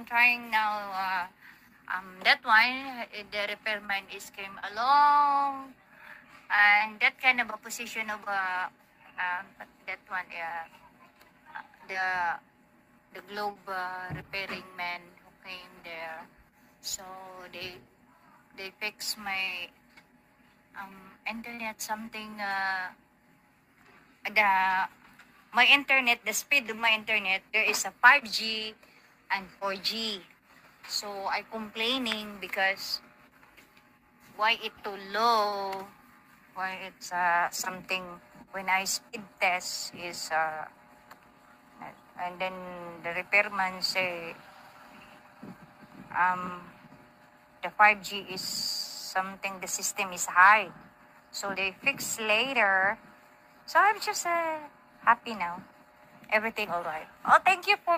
trying now. That one, the repairman is came along, and that kind of a position of that one, the globe repairing man who came there. So they fix my internet something. My internet, the speed of my internet, there is a 5G and 4G. So I complaining because why it too low, why it's something when I speed test is and then the repairman say the 5G is something, the system is high. So they fix later. So I'm just happy now. Everything all right. Oh, thank you for